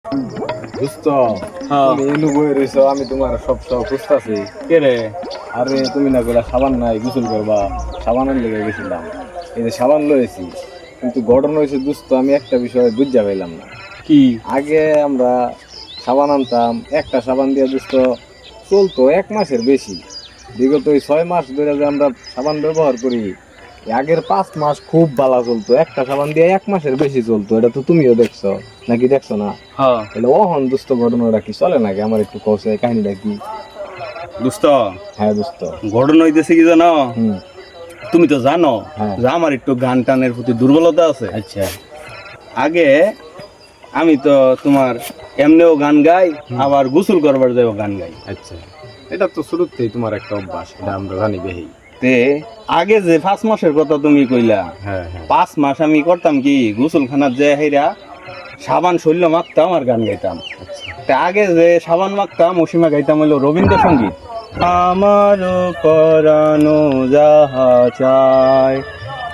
দোস্ত তুমি এলু বই রইছো, আমি তোমার সব খুঁজতাছি। কে রে? আরে তুমি না কইলা সাবান নাই গোসল করবা, সাবানের লেগে গেছিলাম। এই যে সাবান লয়েছি, কিন্তু ঘটনা হয়েছে দোস্ত, আমি একটা বিষয় বুঝা পাইলাম না। কি? আগে আমরা সাবান আনতাম, একটা সাবান দিয়ে দোস্ত চলতো 1 মাসের বেশি। বিগত এই 6 মাস ধরে যে আমরা সাবান ব্যবহার করি, এই আগের 5 মাস খুব ভালো চলতো, একটা সাবান দিয়ে 1 মাসের বেশি চলতো। এটা তো তুমিও দেখছো নাকি দেখছো না? হ্যাঁ তাহলে ওহন দুস্থ ঘটনাটা কি চলে নাকি? আমার একটু কষে কাহিনীটা কি? দোস্ত, হ্যাঁ দোস্ত। ঘটনা হইতেছে কি জানো? হুম। তুমি তো জানো হ্যাঁ। যে আমার একটু গান টানের প্রতি দুর্বলতা আছে। আচ্ছা। আগে আমি তো তোমার এমনিও গান গাই, আবার গোসল করবার যাইও গান গাই। আচ্ছা, এটা তো শুরুতেই তোমার একটা অভ্যাস, এটা আমরা জানি বেহি। তে আগে যে 5 মাসের কথা তুমি কইলা, হ্যাঁ হ্যাঁ। 5 মাস আমি করতাম কি, গোসলখানার যে হেরা সাবান শৈল্য মাখতাম আর গান গাইতাম। আচ্ছা। তা আগে যে সাবান মাখতাম ওসীমা গাইতাম হইলো রবীন্দ্রসঙ্গীত। আমার পরানো যাহা চায়,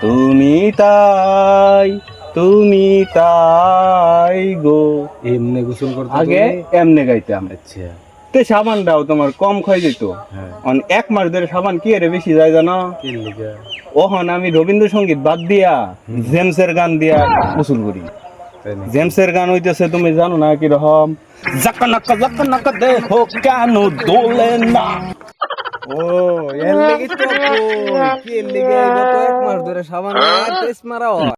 তুমি তাই, তুমি তাই গো। এমনি গোসল করতে আগে এমনে গাইতাম। আচ্ছা। তে সাবানটাও তোমার কম খাই যেত। হ্যাঁ। 1 মাস ধরে সাবান কি এর বেশি যায় জানো? কি লিগা? ওহন আমি রবীন্দ্রসঙ্গীত বাদ দিয়া জেমসের গান দিয়া গোসল করি। তাই নাকি? জেমসের গান হইতেছে তুমি জানো না কি রকম? জাকানাকা দেহ কেন দোলে না। ও, এর লেগে তো কই, কি এর লেগে গত 1 মাস ধরে সাবান আর তেজ মারা হয়।